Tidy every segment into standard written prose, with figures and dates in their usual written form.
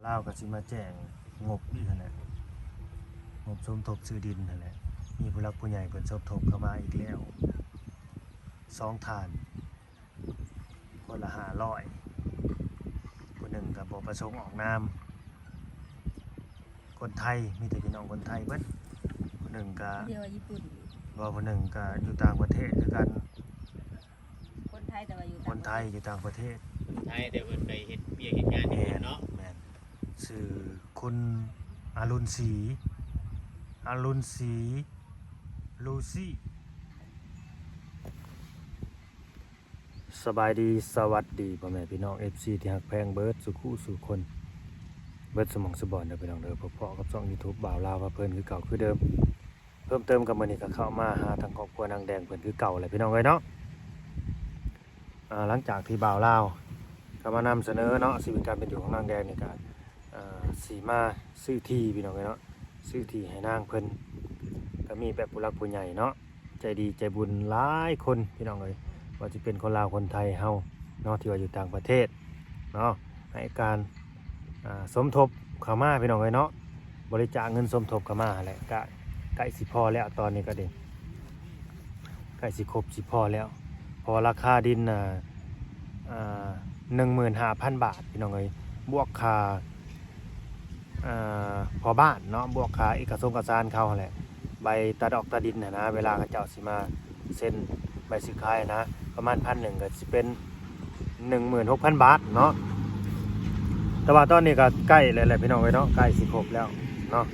ลาวก็สิมาแจ้งงบอีกนั่นแหละงบสมทบซื้อดินนั่นแหละมีผู้หลักผู้ใหญ่เพิ่นสมทบเข้ามาอีกแล้ว2ฐานคนละ500คนหนึ่งก็บ่ประสงค์ออกนามคนไทยมีแต่พี่น้องคนไทยเบิดคนหนึ่งก็ เดียวญี่ปุ่น ว่าคนหนึ่งก็อยู่ต่างประเทศคือกัน คนไทยแต่ว่าอยู่ คนไทยอยู่ต่างประเทศ ไทยแต่เพิ่นไปเฮ็ดเวียกเฮ็ดงานอยู่เนาะ แม่นชื่อคุณอรุณศรีลูซี่สบายดีสวัสดีพ่อแม่พี่น้อง FC ที่ฮักแพงเบิร์ดสุขุสู่คนเบิร์ดสมองสบอนเด้อพี่น้องเด้อพอๆกับช่อง YouTube บ่าวลาวว่าเพิ่นคือเก่าคือเดิมเพิ่มเติมกับมื้อนี้ก็เข้ามาหาทางครอบครัวนางแดงเพิ่นคือเก่าแหละพี่น้องเอ้ยเนาะหลังจากที่บ่าวลาวก็มานำเสนอเนาะชีวิตการเป็นอยู่ของนางแดงนี่ก็สีมาซื้อที่พี่น้องเอ้ยเนาะซื้อที่ให้นางเพิ่นก็มีแบบผู้หลักผู้ใหญ่เนาะใจดีใจบุญหลายคนพี่น้องเอ้ยว่าจะเป็นคนลาวคนไทยเฮาเนาะที่ว่าอยู่ต่างประเทศเนาะให้การสมทบเข้ามาพี่น้องเอ้ยเนาะบริจาคเงินสมทบเข้ามาแหละก็ใกล้สิพอแล้วตอนนี้ก็เด้ใกล้สิครบสิพอแล้วพอราคาดิน15,000 บาทพี่น้องเอ้ยบวกค่าพอบ้านเนาะบวกค่าเอกสารเขาแหละใบตาดอกตาดินนะเวลาเขาเจ้าสิมาเซ็นใบซื้อขายนะประมาณ1,000ก็สิเป็น 16,000 บาทเนาะแต่ว่าตอนนี้ก็ใกล้แล้วแหละพี่น้องเอ้ยเนาะใกล้สิครบแล้วเนาะ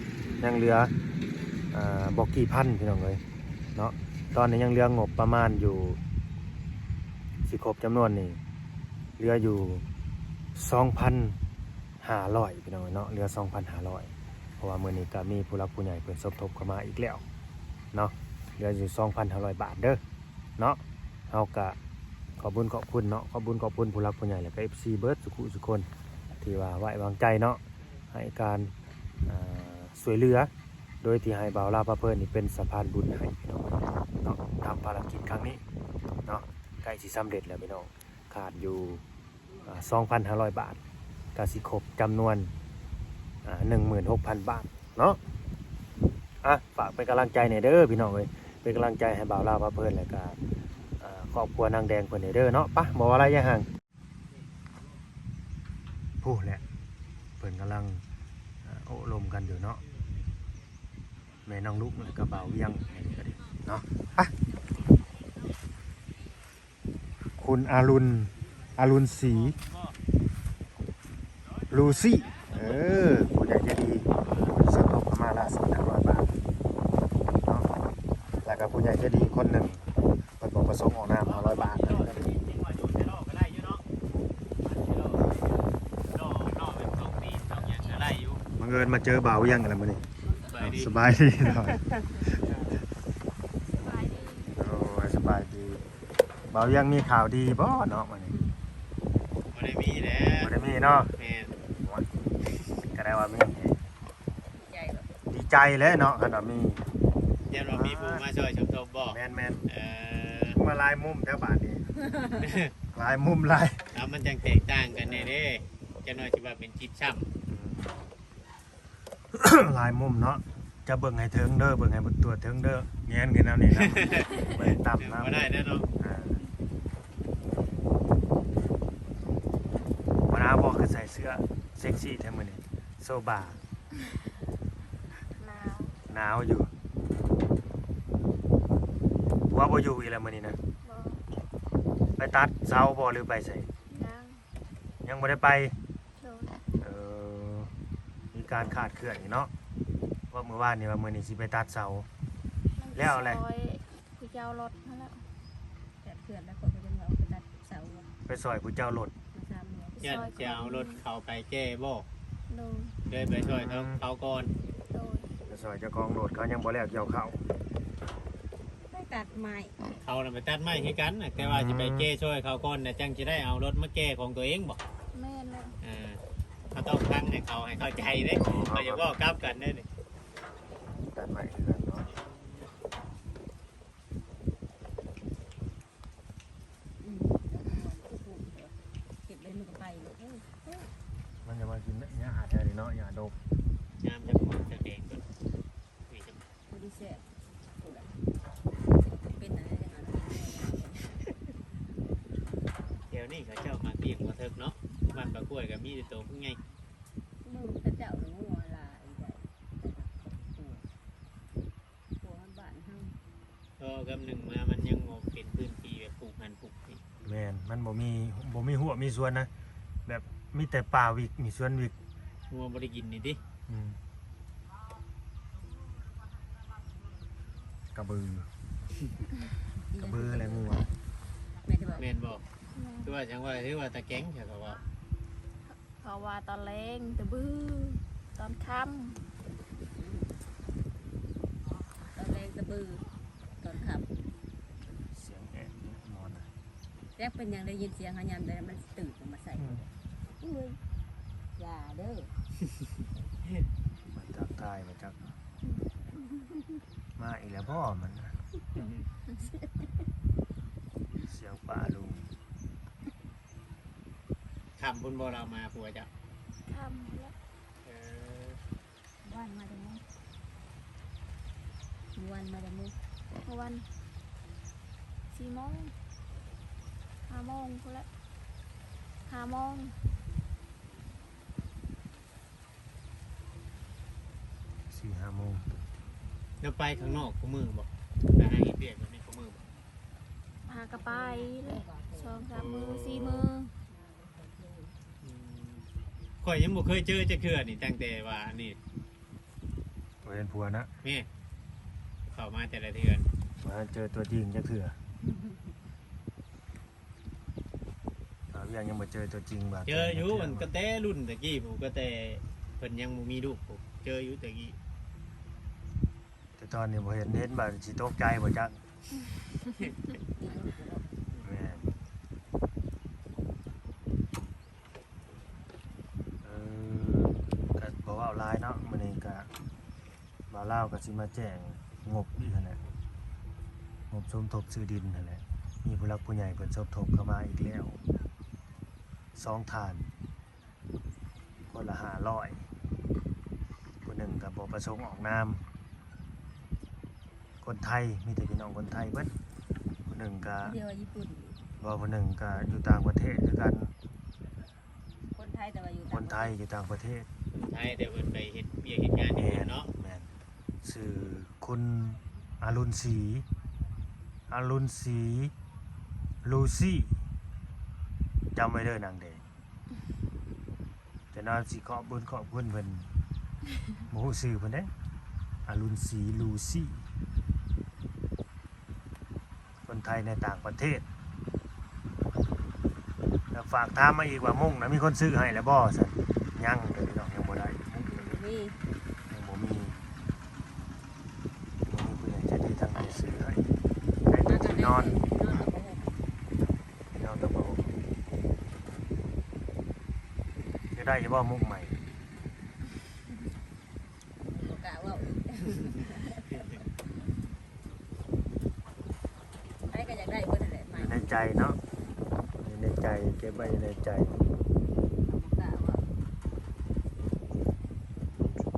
ยังเหลือบอกกี่พันพี่น้องเอ้ยเนาะตอนนี้ยังเหลืองบประมาณอยู่สิครบจำนวนนี่เหลืออยู่ 2,500 พี่น้องเนาะเหลือ 2,500 เพราะว่ามื้อนี้ก็มีผู้หลักผู้ใหญ่เพิ่นสมทบเข้ามาอีกแล้วเนาะเหลืออยู่ 2,500 บาทเด้อเนาะเฮาก็ขอบคุญขอบคุณเนาะขอบคุญขอบคุณผู้หลักผู้ใหญ่และก็ FC เบิร์ดสุขุสุคนที่ว่าไว้วางใจเนาะให้การช่วยเหลือโดยที่ให้บ่าวลาวพาเพิ่นนี่เป็นสะพานบุญให้พี่น้องเนาะทำภารกิจครั้งนี้เนาะใกล้สิสำเร็จแล้วพี่น้องขาดอยู่ 2,500 บาทก็สิครบจำนวน 16,000 บาทเนาะฝากเป็นกำลังใจหน่อยเด้อพี่น้องเอ้ยเป็นกำลังใจให้บ่าวลาวพาเพิ่นแล้วก็ครอบครัวนางแดงเพิ่นหน่อยเด้อเนาะปะบ่อะไรยังห่างพูดแหละเพิ่นกำลังโอ้ลมกันอยู่เนาะแม่น้องลูกแล้วก็บ่าวเวียงนี่ก็ดีเนาะปะคุณอรุณศรีลูซี่ผู้ใหญ่ใจดีสมทบเข้ามาละ2,500 บาทเนาะแล้วก็ผู้ใหญ่ใจดีคนหนึ่งเพิ่นบอกประสงค์ออกนาม500 บาทบังเอิญมาเจอบ่าวยังอะไรมานี่สบายดีหน่อยโอ้ยสบายดีบ่าวยังมีข่าวดีบ่เนาะมานี่ บ่ได้มีแหล้ว บ่ได้มีเนาะ แม่น ก็ได้ว่ามี ใหญ่แบบ ดีใจแล้วเนาะขนาดมี ยันว่ามีผู้มาช่วยสมทบบ่ แม่น เออ มาลายมุมแถวบ้านนี่ ลายมุมลาย แล้วมันจังแตกต่างกันแน่เด้จังน้อยสิว่าเป็นจิตช้ำ ลายมุมเนาะจะเบิ่งให้เทิงเด้อเบิ่งให้บนตัวเทิงเด้อแงนกันเอานี่นะเบิ่งต่ำนะ บ่ได้แน่เนาะ วันน้าบอกคือใส่เสื้อเซ็กซี่แท้มื้อนี้โซบา หนาวหนาวอยู่ว่าบ่อยู่อีแล้วมื้อนี้นะ บ่ ไปตัดเสาบ่หรือไปใส่ ยัง ยังบ่ได้ไป โดน มีการขาดเคลื่อนอีกเนาะว่ามื้อวานนี่ว่ามื้อนี้สิไปตัดเสา แล้วอะไร ซอยผู้เจ้ารถนั่นแหละแต่เพื่อนแล้วคนก็จะเอาไปตัดเสาอะ ไปซอยผู้เจ้ารถ มาทำเนี่ย ยันจะเอารถเข้าไปแก้บ่ โดน เลยไปช่วยเขาก่อน โดน ไปซอยเจ้าของรถเขายังบ่แล้วเกี่ยวข้าว ไปตัดไม้ เขาน่ะไปตัดไม้ให้กันน่ะแต่ว่าสิไปแก้ช่วยเขาก่อนน่ะจังสิได้เอารถมาแก้ของตัวเองบ่ แม่นแล้ว เขาต้องฟังให้เขาให้เข้าใจเด้เขาอย่าว่ากลับกันเด้นี่ ตัดใหม่คือกันเนาะ เก็บเลยมันก็ไปเลย มันจะมากินเนี่ยอาหารแท้ดิ หญ้าดก งามจะม่วงจะแดงก่อนนี่จะ บ่ได้แซ่บเป็นอะไรจังนั้น เดี๋ยวนี้เขาเจ้ามาเลี้ยงมาเถิกเนาะบ้านปลากล้วยก็มีแต่โตพวกไง มึงพระเจ้าหนูงัวลายได้ตัวบ้านเฮา ก็กำหนึ่งมามันยังงมเป็นพื้นที่แบบปลูกหันปลูกนี่ แม่นมันบ่มีหัวมีสวนนะแบบมีแต่ป่าวิกมีสวนวิก งัวบ่ได้กินนี่ดิ อืมกระบือกระบืออะไรงูอะ แม่จะบอก แม่นบอกคือว่าจังว่าคือว่าตะแก๊งใช่เขาว่า เพราะว่าตอนแรงตะบื้อตอนค่ำตอนแรงตะบื้อตอนค่ำ เสียงแอะนอนอะ แรกเป็นยังได้ยินเสียงเขายามแต่มันตื่นออกมาใส่อุ้ยอย่าเด้อ มาจากใต้มาจากมาอีกแล้วพ่อมันน่ะเสียงป่าลุง คำพุ่นบ่เรามาผัวจ้ะ ค่ำแล้ว เออ วันมาจากมั้งวันมาจากมั้งวัน4 โมง5 โมงพอแล้ว5 โมง 4-5 โมง แล้วไปข้างนอกกูมือบอกไปหาอีเปียกแบบนี้กูมือบอก หากระไปเลย2-3 มือ4 มือ ข่อยยังบ่เคยเจอจะเคือนี่ตั้งแต่ว่านี่ บ่เห็นผัวนะ แม่เข้ามาแต่ละเทือน มาเจอตัวจริงจักเถื่อยังบ่เจอตัวจริงบ่า เจออยู่มันก็แต่รุ่นตะกี้ผมก็แต่เพิ่นยังบ่มีลูกผมเจออยู่ตะกี้ แต่ตอนนี้บ่เห็นบ่าสิตกใจบ่จักแม่นก็บ่เว้าหลายเนาะมื้อนี้ก็บ่าวลาวก็สิมาแจ้งงบอีกนั่นแหละงบสมทบซื้อดินนั่นแหละมีผู้หลักผู้ใหญ่เพิ่นสมทบเข้ามาอีกแล้ว2ฐานคนละ500คนหนึ่งก็บ่ประสงค์ออกนามคนไทยมีแต่พี่น้องคนไทยเบิดคนหนึ่งก็ เดียวญี่ปุ่น บ่คนหนึ่งก็อยู่ต่างประเทศคือกัน คนไทยแต่ว่าอยู่ คนไทยอยู่ต่างประเทศ ไทยแต่เพิ่นไปเฮ็ดเวียกเฮ็ดงานอยู่เนาะ แม่นชื่อคุณอรุณศรีลูซี่จำไว้เด้อนางแดงแต่น่าสิขอบบุญขอบคุณเพิ่นบ่ฮู้ชื่อเพิ่นเด้อรุณศรีลูซี่คนไทยในต่างประเทศแล้วฝากถามมาอีกว่ามุ่งนะมีคนซื้อให้แล้วบ่ซั่นยังเด้อพี่น้องยังบ่ได้มุ่ง นี่ ยังบ่มีผู้ใหญ่ใจดีทางไหนซื้อให้ได้แต่ที่นอนนอนกับบ่จะได้อยู่บ่มุ่งใหม่ กะว่าไอ้ก็อยากได้เพิ่นนั่นแหละใหม่ อยู่ในใจเนาะอยู่ในใจเก็บไว้ในใจ กะว่า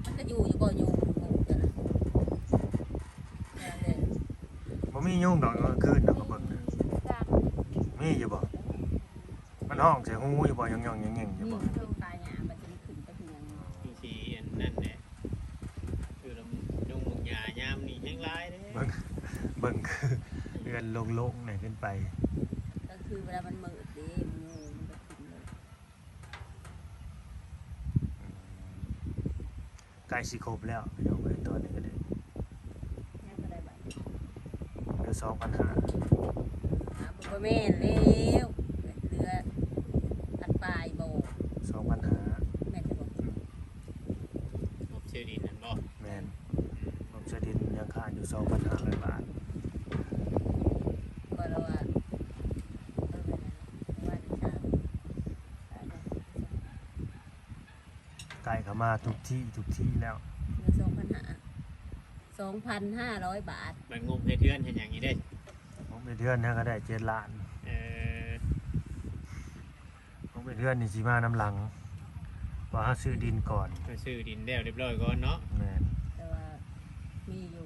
มันก็อยู่บ่อยู่งงจังนะนั่นแหละ บ่มียุ่งดอกกลางคืนดอกก็เบิ่งนะมีอยู่บ่มันห้องใส่หูอยู่บ่ย่องๆแง่งๆอยู่ นี่ บ่ เพิ่งตายหยามันจะขึ้นไปถึงยัง ที่สีอันนั่นแหละคือลำยุงมุกหญ้ายามนี่แห้งหลายเด้ เบิ่งคือเรือนโล่งๆนี่ขึ้นไป ก็คือเวลามันมืดดิมันงูมันก็ขึ้นเลย ใกล้สิครบแล้วพี่น้องเอ้ยตอนนี้ก็ได้ ยังก็ได้บัด เหลือ 2,500 บ่แม่นแล้วเรือตัดปลายโบ 2,500 แม่นจะบอก งบชื่อดินนั่นบ่ แม่นผมเสดินยังขาดอยู่ 2,500 บาท ก็เราว่าว่าจะ ใกล้เข้ามาทุกที่แล้ว เงิน2,500 บาท มันงบเฮ็ดเทือนเฮ็ดหยังอีเด้ ผมไปเดือนนะก็ได้7 ล้าน เออ ผมไปเดือนนี่สิมาน้ำหลัง ผ ว่าเฮาซื้อดินก่อน ไปซื้อดินแล้วเรียบร้อยก่อนเนาะ แม่น แต่ว่ามีอยู่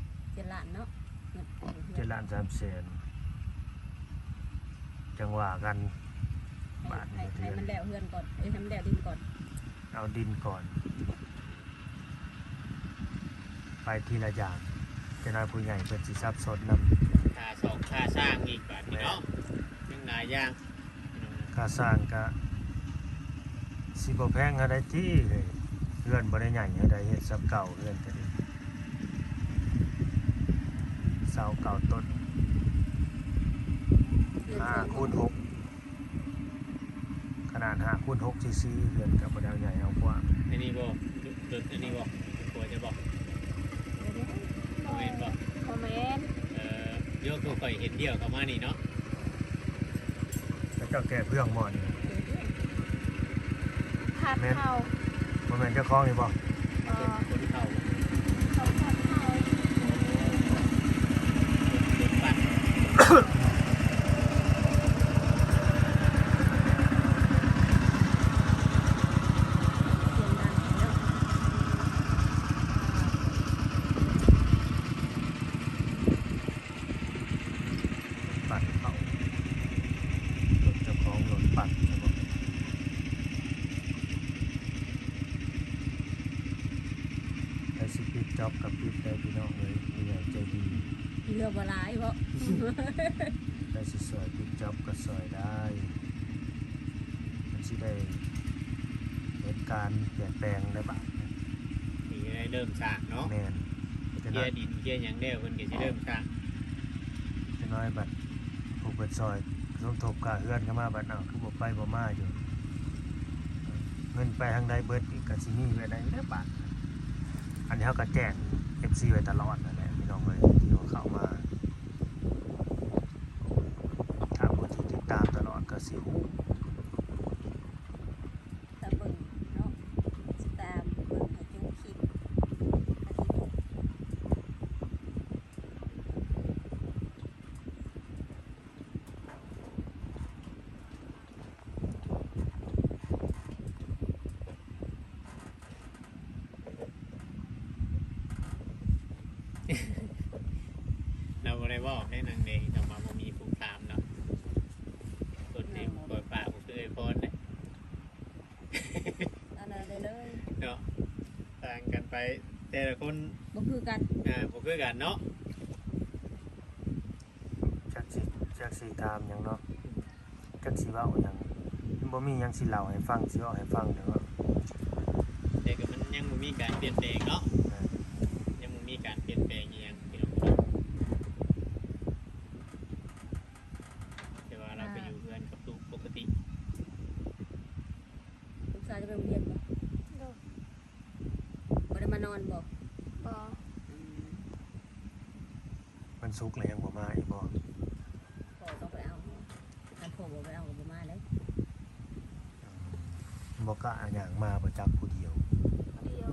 7 ล้านเนาะเงิน 7 ล้าน3แสนจังว่ากันบาท ให้ นี้ มันแล้วเฮือนก่อนให้มันแล้วดินก่อน เอาดินก่อน ไปทีละอย่างจะน้อยผู้ใหญ่เพิ่นสิซับซ้อนนำ ค่าสองค่าสร้างอีกบาทนี่เนาะยังหลายอย่าง ค่าสร้างก็สิบ่แพงเท่าใดติเฮ้ยเรือนบ่ได้ใหญ่เท่าใดเฮ็ดซับเก่าเรือนก็ดีเสาเก่าต้น เฮือน 5x6 ขนาด5x6 ซีๆเรือนก็บ่ได้เอาใหญ่เอากว้าง อันนี้บ่จุดอันนี้บ่กลัวจะบอกบ่แม่นบ่ คอมเมนต์ เดี๋ยวคือข่อยเห็นเดี่ยวเข้ามานี่เนาะ แล้วเจ้าแก่เพื่องบ่นี่ พัดเข้า บ่แม่นเจ้าของนี่บ่ คนเข้า เขาพัดเข้า คนปั่น เฮือนดันเนาะ ปั่นเขารถเจ้าของรถปั่นใช่บ่ไอ้สิปิดจ็อบกับปิดได้พี่น้องเลยผู้ใหญ่ใจดี มีเรือบ่หลายเพราะ ได้สิสวยปิดจ็อบก็สวยได้มันสิได้เหตุการณ์เปลี่ยนแปลงได้บ้าง นี่ได้เริ่มสร้างเนาะ แม่นจะ เกี น้อย ยดินเกียหยังแล้วเพิ่นก็สิเริ่มสร้าง จะน้อยบัดผู้เปิดซอยสมทบกาเฮือนเข้ามาบัดเอาคือบ่ไปบ่มาอยู่เงินไปทางใดเบิดอีกก็สิมีไว้ได้ได้บาทอันนี้เฮาก็แจ้ง FC ไว้ตลอดนั่นแหละพี่น้องเอ้ยที่ว่าเข้ามาถ้าผู้ที่ติดตามตลอดก็สิฮู้ ตาเบิ่งเนาะสิตามเบิ่งให้จบคลิปอาทิตย์ เราบ่ได้บอกให้นางเดงแต่ว่าบ่มีผู้ตามเนาะคนนี้ปล่อยปากบ่คือไอ้พรเด้ อันนั้นได้เลย เนาะต่างกันไปแต่ละคน บ่คือกัน บ่คือกันเนาะ จักสิถามหยังเนาะจักสิเว้าหยังมันบ่มีหยังสิเล่าให้ฟังสิเว้าให้ฟังเด้อ แต่ก็มันยังบ่มีการเปลี่ยนแปลงเนาะยังบ่มีการเปลี่ยนแปลงอีหยังพี่น้องแต่ว่าเราไปอยู่เพื่อนกับลูกปกติ ลูกสาวจะไปโรงเรียนบ่ โดด บ่ได้มานอนบ่ บอ มันสุกแล้วยังบ่มาอีกบ่ พ่อต้องไปเอาอันพ่อบ่ไปเอาก็บ่มาแล้ว บ่กล้าหยังมาบ่จักผู้เดียว เดียว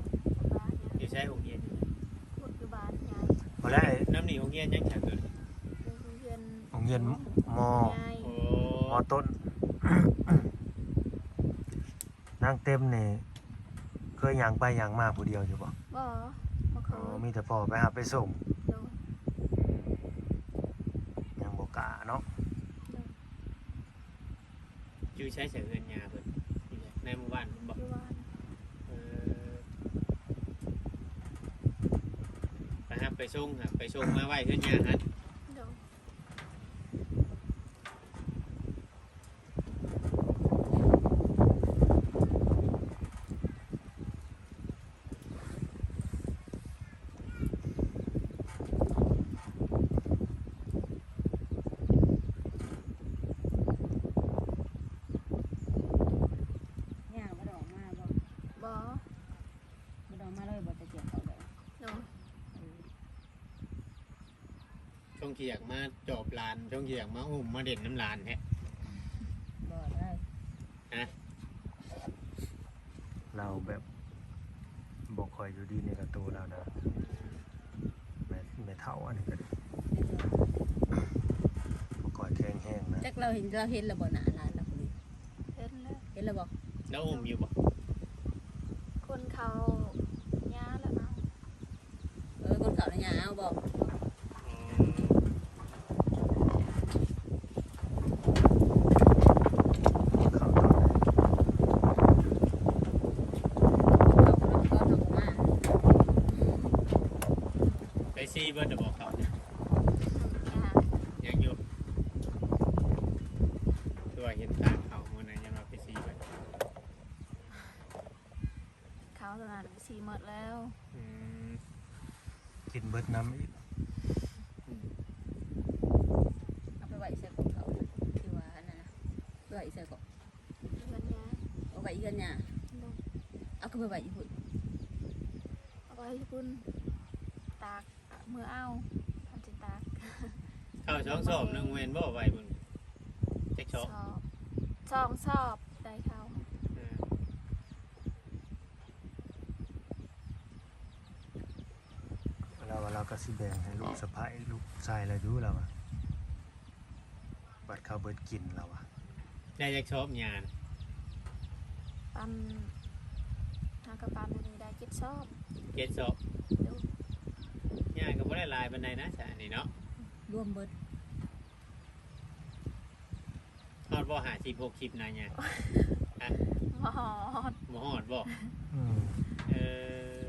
บ้าน อยู่ใช้โรงเรียนอยู่ พูดคือบ้านใหญ่ บ่ได้ น้ำนี่โรงเรียนยังฉันเกิด เป็นโรงเรียน โรงเรียนม ใหญ่ โอ้ มต้น นางเต็มนี่เคยหยังไปหยังมาผู้เดียวอยู่บ่ บอบ่เค อ๋อย มีแต่พ่อไปหาไปส่ง โดด ยังบ่กล้าเนาะ อยู่ใช้เสือเงินยาเพิ่นอยู่ในหมู่บ้านเพิ่นบอก อยู่บ้าน เออไปหาไปส่งหาไปส่งมาไว้เงินยาฮะ โดด ย่างบ่ได้ออกมาบ่ บอ บ่ได้ออกมาเลยบ่จะเกี่ยวเขาเลย โดด ช่วงที่อยากมาจอบลานช่วงที่อยากมาอุ้มมาเด่นน้ำลานแฮะ บ่ได้ เราแบบบ่ค่อยอยู่ดีในกระตูแล้วนะแม่เฒ่าอันนี้ก็บ่ค่อยแข็งแรงนะ จักเราเห็นแล้วบ่หน้าร้านเราคนนี้ เห็นแล้ว เห็นแล้วบ่ แล้วอุ้มอยู่บ่ แล้วหยาเอาบอก อ๋อ ข้าวตอนไหน เขาก็ทำมา ไปซีเบิร์ดบอกเขา ยา ยังอยู่ตัวเห็นตาเขาเมื่อนั้นยังมาไปซีเบิร์ด เขาตอนนั้นสีหมดแล้ว อืม กินเบิดน้ำอีก เอาไปไว้ใส่ของเขาที่ว่านั่นนะไปไว้ใส่ของ เพื่อนยา เอาไว้เงินหยา ลง เอาก็ไปไว้ญี่ปุ่น เอาไปให้คุณตากมือเอาทำจิตาก เข้าช่องสอบนึงเวนบ่ไว้บุญเช็ค ส ช็อ อบสองสอบได้เขา เราก็สิแบ่งให้ลูกสะใภ้ลูกชายเราอยู่แล้วอะบัดเขาเบิดกินแล้วอะ ได้ยักชอบงาน ปันทางกระปันวันนี้ได้คิดชอบ เก็ตสอบ เดี๋ยว งานก็บ่ได้ลายบันไดนะจ้ะนี่เนาะ รวมเบิด ฮอดบ่หาชีพคลิปนายเนี่ย หมอด บ่ฮอดบ่ อืม เออ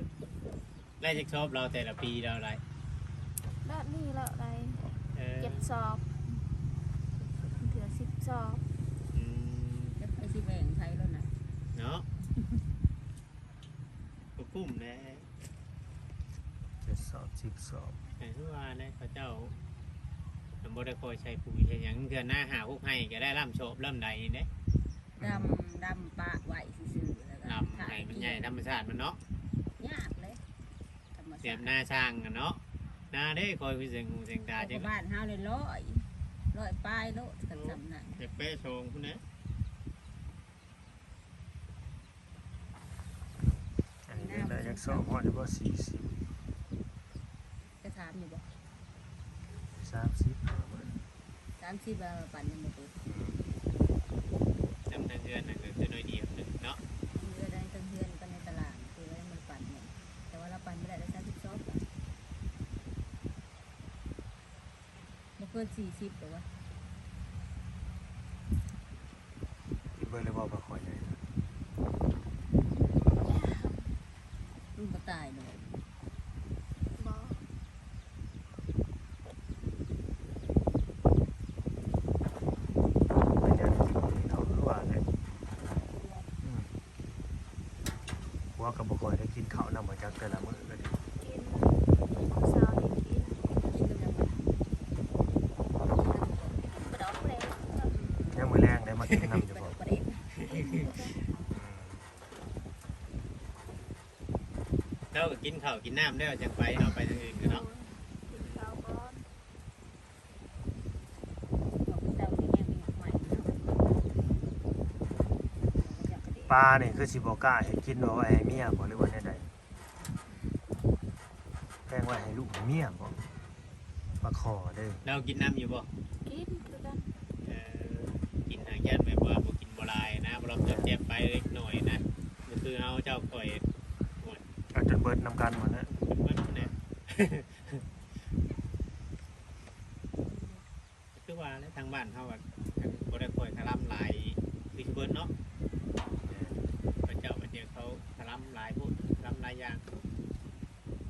ได้ยักชอบเราแต่ละปีเราอะไร แบบนี้แล้วได้ เออ เจ็ดสอบเถื่อ10 สอบ อืม จะไปสิแบ่งไทยแล้วนะ เนาะก็กุ้มแน่ 7 สอบ10 สอบ แต่ทุกวันเนี่ยเขาเจ้ามันบ่ได้คอยใช้ปุ๋ยใช้หยังเดือนหน้าหาพวกให้ก็ได้ร่ำโฉบร่ำใดเด้ ดำปะไว้ซื่อๆแล้วก็ ร่ำให้มันใหญ่ธรรมชาติมันเนาะ ยากเลยธรรม เสีย ชา บ ติ หน้าช่างกันเนาะหน้าได้คอยพิเศษหูเสียงตา เอา จะ ไปบ้านเฮาเลยร้อยป้ายโลดกันจำน่ะ จะเป๊ะโชงพุ่นนะ อันนี้ได้ยังสอบฮอดอยู่บ่40 จะถามอยู่บ่ 30 30บาทปั่นยังบ่เปิด จำทางเดือนน่ะก็คือน้อยเดียวหนึงเนาะ เรือได้ตั้งเฮือนกันในตลาดคือว่ามันปั่นเนี่ยแต่ว่าเราปั่นไม่ได้ได้32บาทบ่เกิน40แต่ว่า กินเบิดเลยบ่บ่ค่อยใหญ่ มันบ่ตายเลย บอ เป็นยังกินนี่เนาะคือว่าเนี่ยหัวก็บ่ค่อยได้กินข้าวนำมาจากแต่ละมื้อก็ดี กินของสาวนี่กิน กินกำลัง กระดอกเลย ยังมื้อแรงได้มากินน้ำอยู่บ่ ประเด็น เราก็กินข้าวกินน้ำได้วจังไปเอาไปทางอื่นกันเนาะ กินข้าวก่อน ของเจ้าที่ยังมีใหม่เนาะ ปลานี่คือสิบ่กล้าให้กินว่าไว้ให้เมียบ่หรือว่าแนวใดแพงไว้ให้ลูกให้เมียบ่ปลาขอเด้อ เรากินน้ำอยู่บ่ กินคือกัน เออกินทางยันแบบว่าบ่กินบ่หลายนะบ่เราเจ็บไปเล็กหน่อยนะก็คือเอาเจ้าคอย เอาจนเบิดนำกันหมดนะ มันเนี่ย คือว่าแล้วทางบ้านเขาว่าบ่ได้คอยทะลำลายคือเบิ้นเนาะพระเจ้าพระเจ้าเขาทะลำลายพูดทะลำลายอย่าง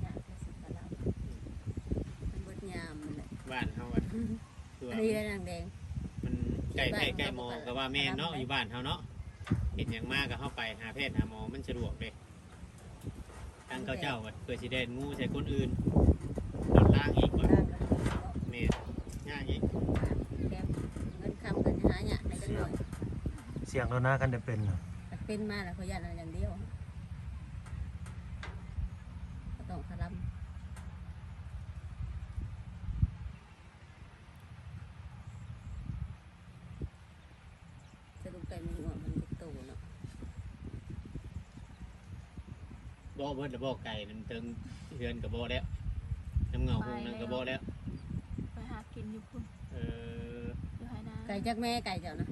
อยากจะสิบแล้วมันเบิดยามมันแหละ บ้านเขาว่าคือ อั ว่าน นี้ได้นางแดง มันใกล้ไผ่ใกล้หมอก็ว่าแม่นเนาะอยู่บ้านเขาเนาะเห็นอย่างมากก็เข้าไปหาแพทย์หาหมอมันสะดวกเลยทางเขาเจ้าว่าเพื่อสิได้งูใส่คนอื่นโดนล่างอีกว่า ล่างแล้วก็ แม่ง่ายอีก แถมเงินคำกันหาเนี่ยในจังหน่อย เสียงแล้วนะกันได้เป็นน่ะ แต่เป็นมาแล้วเขายันเอาอย่างเดียวก็ต้องคารัมสรุปไปมันหัวมันโตเนาะ บ่เบิดแล้วบ่ไก่มันถึงเฮือนกับบ่แล้วน้ำเงาคงนั่นกับบ่แล้ว ไปหากินอยู่คุณ เออ อยู่ไหนา ไก่จักแม่ไก่เจ้านะ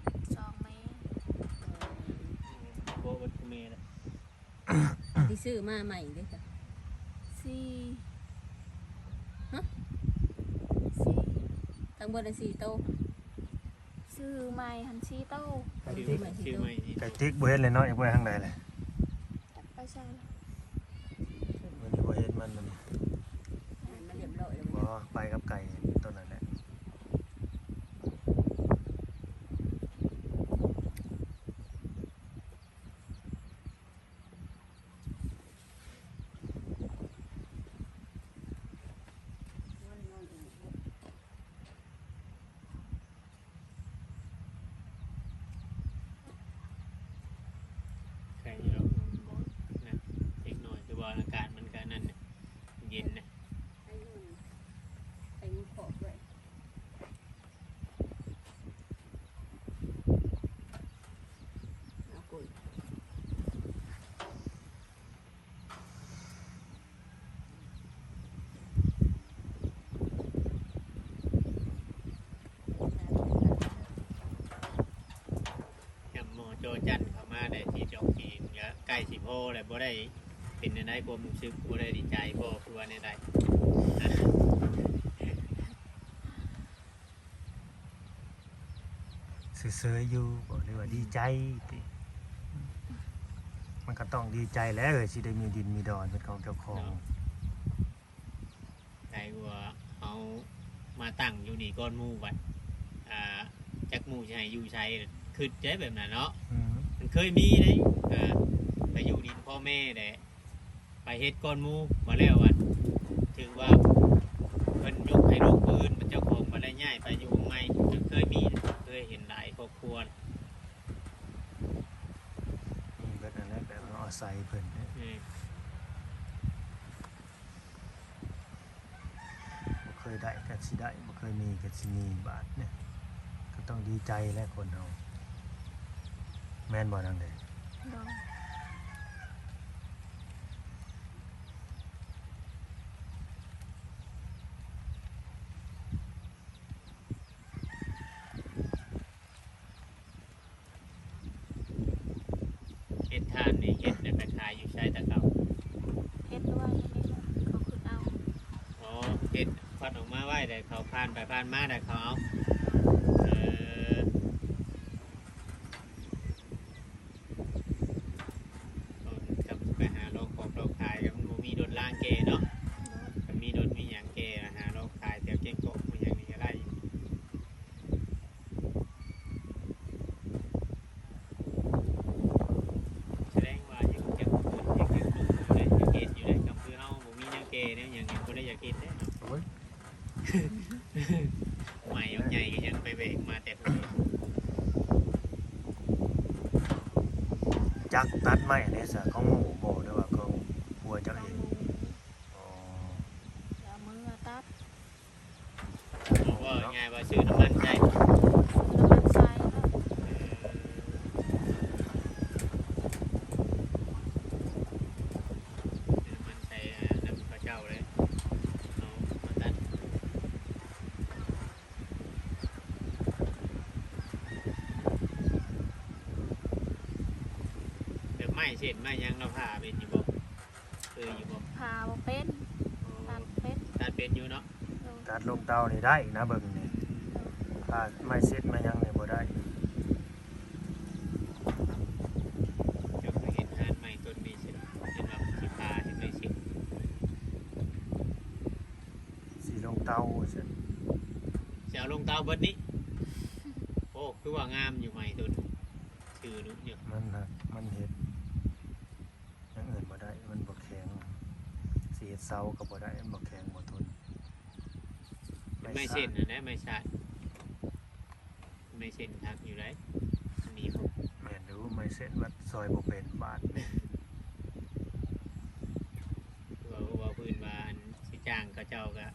2 เมตร บ่เบิดคือแม่แล้ว ที่ซื้อมาใหม่ด้วยจ้ะ 4 ทั้งเบอร์ได้4โต ซื้อใหม่หันชีโต้ ชื่อใหม่นี่ ไก่ติ๊กบ่เห็นเลยเนาะยังบ่ไปทางใดเลย ไปใช่แล้ว วันนี้บ่เห็นมันมัน มันเรียบร้อยแล้ว บ่ไปกับไก่ตัวนั้นแหละ ใครอยู่แล้วนะเล็กน้อยคือว่าอากาศมันก็นั่นน่ะเย็นนะ ไอ้งูขอบด้วยเอากุย ยำหมอโจจันเข้ามาได้ที่จอกจีนก็ใกล้สิโพแล้วบ่ได้เป็นในได้ความรู้สึกบ่ได้ดีใจบ่คือว่าในใด เซยๆอยู่บ่ได้ว่าดีใจติมันก็ต้องดีใจแหล้วสิได้มีดินมีดอนเป็นของเจ้าของ ใจว่าเอามาตั้งอยู่นี่ก้อนหมู่บัดจักหมู่สิให้อยู่ใช้คือเจ๊แบบนั้นเนาะ อืม มันเคยมีเด้ไปอยู่ดินพ่อแม่แหละไปเฮ็ดก้อนหมู่มาแล้วอ่ะถือว่าเพิ่นยกให้ลูกปืนเป็นเจ้าของมาได้ง่ายไปอยู่ใหม่เคยมีเคยเห็นหลายครอบครัว มีเบิดนั่นแหละแบบเอาอาศัยเพิ่นเนี่ย อืม บ่เคยได้ก็สิได้บ่เคยมีก็สิมีบาทเนี่ยก็ต้องดีใจแหละคนเฮาแม่นบ่นางเด้ โดน เฮ็ดทานนี่เฮ็ดได้ไปขายอยู่ใช้แต่เก่า เฮ็ดด้วยนี่เขาคือเอา อ๋อเฮ็ดฟัดออกมาไว้ได้เขาผ่านไปผ่านมาได้เขาเอาเออกับไปหาโลกของเราขายกับมันบ่มีดนล่างเกเนาะ ก็มีรถมีอย่างเกนะฮะเราขายแถวเก่งโกะมีอย่างนี้ก็ได้แสดงว่าอย่างจะพูดอย่างจะดูอยู่ได้จะเกตอยู่ได้กับคือเฮาบ่มีอย่างเกเนี่ยอย่างนี้บ่ได้อยากเกตเด้ โอ้ย ใหม่เอาใหญ่ก็ยังไปเบรกมาแต่พุ่น จักตัดไม้ในสะของหมู่บ่หรือว่าของผัวจัก เอา เอง มือ อ๋อ เอามือตัด บอกว่าง่ายว่าซื้อน้ำมันใช้ แล้วมันใส่แล้ว ซื้อน้ำมันใช้น้ำข้าวเจ้าเลยเอามาตัดเดี๋ยวไม่เช่นไม่ยังเราผ่าเป็นอยู่บ่เคยอยู่บ่ พาบ่เป็นตัดเป็น ตัดเป็นอยู่เนาะ โดน ตัดลงเตานี่ได้นะเบิ่งนี่ถ้าไม่เสร็จไม่ยังนี่บ่ได้ เดี๋ยวเคยเห็นทานใหม่ต้นนี้สิเห็นแบบสิพาเห็นเลยสิ สิลงเตาเสร็จ จะเอาลงเตาเบิดนี้โอ้คือว่างามอยู่ใหม่ต้นชื่อนุอยู่ มันหักมันเฮ็ดอย่างอื่นบ่ได้มันบ่แข็งสิเฮ็ดเสาก็บ่ได้มันบ่แข็งบ่ทน ไม่เส้นนะไม่ชาดไม่เส้นทักอยู่ไรอันนี้ผม แม่นดูไม่เสร็จวัดซอยบ่เป็นบาทนี่ ว่าพื้นบ้านสิจ้างเขาเจ้าก็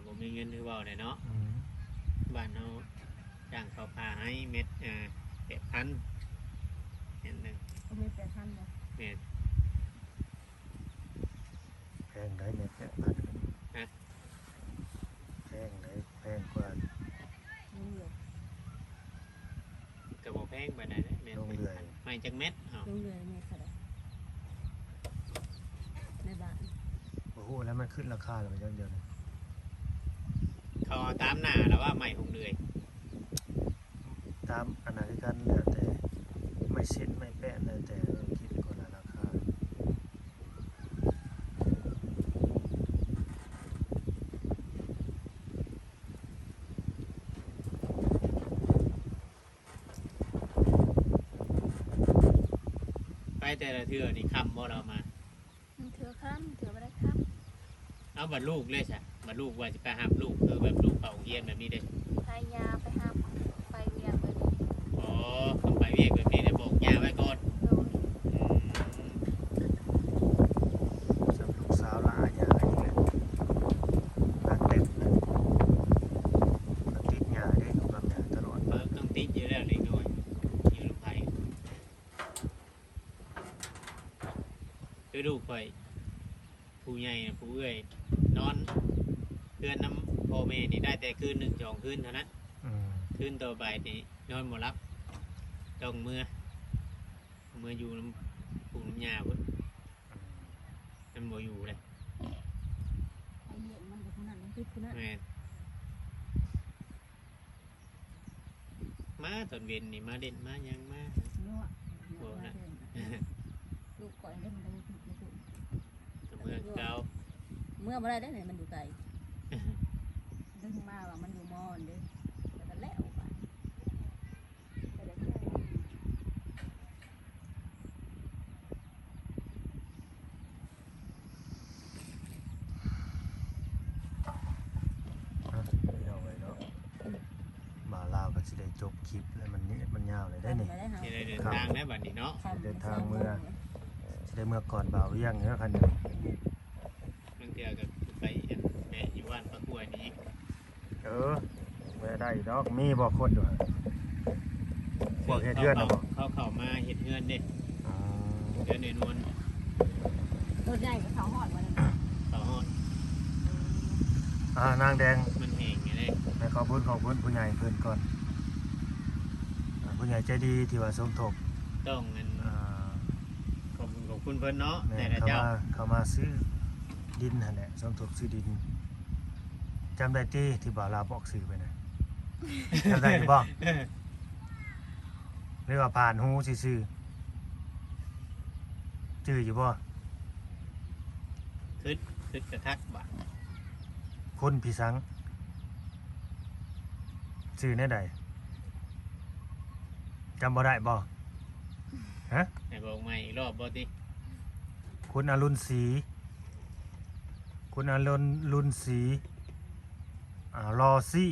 ผมมีเงินคือว่าเลยเนาะ อืม บ้านเราจ้างเขาพาให้เม็ด8,000เห็นหนึ่ง ก็ไม่แปลทันบ่ เม็ด แพงได้แม่แพงพัน ฮะ แพงได้แพงกว่า งูเหลือม กระบอกแพงไปไหนได้เม็ด ลงเรื่อย ไม่จากเม็ดเอา งูเหลือมไม่ขนาดในบ้าน บ่ฮู้แล้วมันขึ้นราคาแล้วมันเดี๋ยวนี้ เขา เขาตามหน้าแล้วว่าใหม่ของเดือย ตามอันนั้นคือกันแล้วแต่ไม่เซ็นไม่แปะแล้วแต่คิดคนละราคา ไปแต่ละเทื่อนี่คำบ่เรามา มันเถื่อข้ามเถื่อไม่ได้ข้าม เอาบัดลูกเลยใช่บัดลูกว่าจะไปหามลูกคือแบบลูกเขาเฮียนแบบนี้เด้ พายยาไปห้ามไปเวียนไปนี่ อ๋อคำไปเวียกแบบนี้ได้บอกยาไว้ก่อน โดย สำหรับลูกสาวหลานอย่างนี้เลยนักเต็มเลยนักติดหญ้าได้อยู่กับหญ้าตลอด เปิดต้องติดอยู่แล้วเล็กน้อยอยู่ลำไผ่คือลูกข่อยผู้ใหญ่น่ะผู้เอื้อยนอนเพื่อนน้ำพ่อแม่นี่ได้แต่คืนหนึ่งสองคืนเท่านั้น อืม คืนต่อไปนี่นอนหมดรับต้องเมื่ออยู่น้ำปูน้ำยาพุ่นมันบ่อยู่เลย ไอ้เลี้ยงมันอยู่คนนั้นมันติดคนนั้น แม่นมาตอนเย็นนี่มาเด่นมายังมา เนาะลูกก่อนเล่นมันดูไม่ถูก เมื่อเก่า เมื่อมาได้ได้ไหนมันอยู่ไกลดึงมาว่ามันอยู่มอนเด้แล้วก็แล้วไปแต่เดี๋ยวนี้ อ่ะเอาไว้เนาะมาลาวก็สิได้จบคลิปแล้วมันนี่มันยาวเลยได้นี่ มาได้หา ที่ได้เดินทางได้บัดนี้เนาะ เดินทางเมื่อ สิได้เมื่อก่อนบ่าวเวียงเนื้อคันนี้ บางเทื่อก็ไปแม่อยู่บ้านประกวดนี่อีก เออไม่ได้ดอกมีบ่คนด้วยพวกเฮ็ดเทือนน่ะบ่ เขาเข้ามาเฮ็ดเฮือนเด้ อ๋อ เฮือนในนวล รถใหญ่กับเขาหอดวันนั้น เขาฮอด นางแดง มันแห้งไงเด้ ไปขอบคุณผู้ใหญ่เพิ่นก่อนผู้ใหญ่ใจดีที่ว่าสมทบ ต้องเงิน อ่า ขอบคุณเพิ่นเนาะ แม่ แต่ละเจ้า เขามาซื้อดินนั่นแหละสมทบซื้อดินจำได้ที่บ่าวลาวบอกซื้อไปน่ะจำได้หรือบ่หรือว่าผ่านหูซื่อๆจื้ออยู่บ่ คือกระทักบาด คุณพี่สังชื่อแน่ใดจำบ่ได้บ่ฮะ ให้บอกใหม่อีกรอบบ่ติ คุณอรุณศรีคุณอรุณศรีลอซี่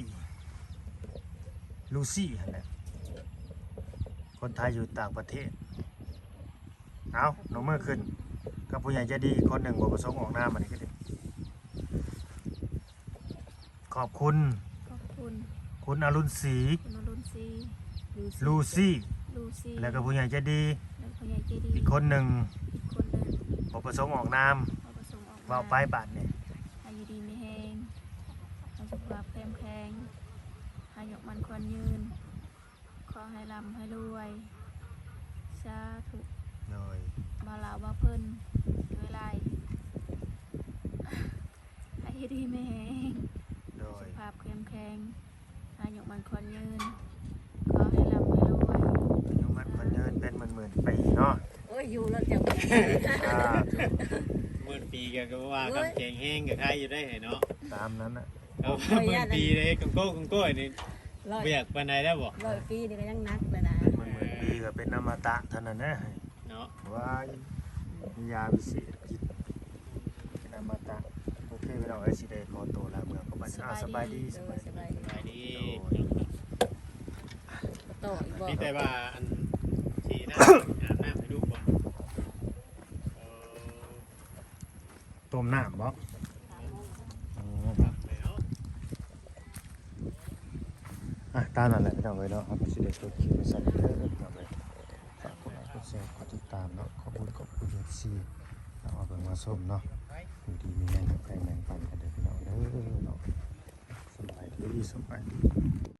ลูซี่นั่นแหละคนไทยอยู่ต่างประเทศเอาน้องเมื่อขึ้นกับผู้ใหญ่ใจดีอีกคนหนึ่งบ่ประสงค์ออกหน้ามานี่ก็ได้ขอบคุณ ขอบคุณ คุณอรุณศรี คุณอรุณศรี ลูซี่ ลูซี่ แล้วก็ผู้ใหญ่ใจดี และผู้ใหญ่ใจดี อีกคนหนึ่ง อีกคนหนึ่ง บ่ประสงค์ออกนาม เอาประสงค์ออก เว้าไปบาทเนี่ย อายุดีไม่แห้งให้สุขภาพแข็งให้ยกมันควรยืน ขอให้ร่ำให้รวยสาธุ เลย บาลาวบาเพิ่นด้วยไล่ให้ดีไม่แห้ง โด สุ ย ขภาพแข็งให้ยกมันควรยืน ขอให้ร่ำให้รวย อายุมันคนเดินเป็นหมื่นๆปีเนาะ โอ้ยอยู่แล้วจัง อ่า หมื่นปีก็ว่าคำแข็งแห้งกับใครอยู่ได้ให้เนาะ ตามนั้นน่ะ เอาหมื่นปีเลยกังโก้นี่ ร้อย บ่อยากปานใดได้บ่ ร้อยปีนี่ก็ยังนักเลยนะ เป็นหมื่นๆปีก็เป็นอมตะเท่านั้นนะ เนาะ ว่ามียาวิเศษกินเป็นอมตะโอเคไปเราไอ้สิได้ขอตัวลาเมืองก็บัดนี้สบายดี ส สบาย บาย ดี สบาย ไปดี ต่ออีกบ่ มีแต่ว่าอันสีหน้าอาบน้ำให้ลูกบ่ ต้มน้ำบ่อืม แล้ว ตามนั่นแหละพี่น้องเอ้ยเนาะครับสิได้ตัวคิวไปสั่นเด้อพี่น้องเอ้ยฝากกดไลค์กดแชร์กดติดตามเนาะขอบคุณFC เอาเบิ่งมาส้มเนาะอยู่ดีมีแรงแรงปันกันเด้อพี่น้องเด้อเนาะสบายดี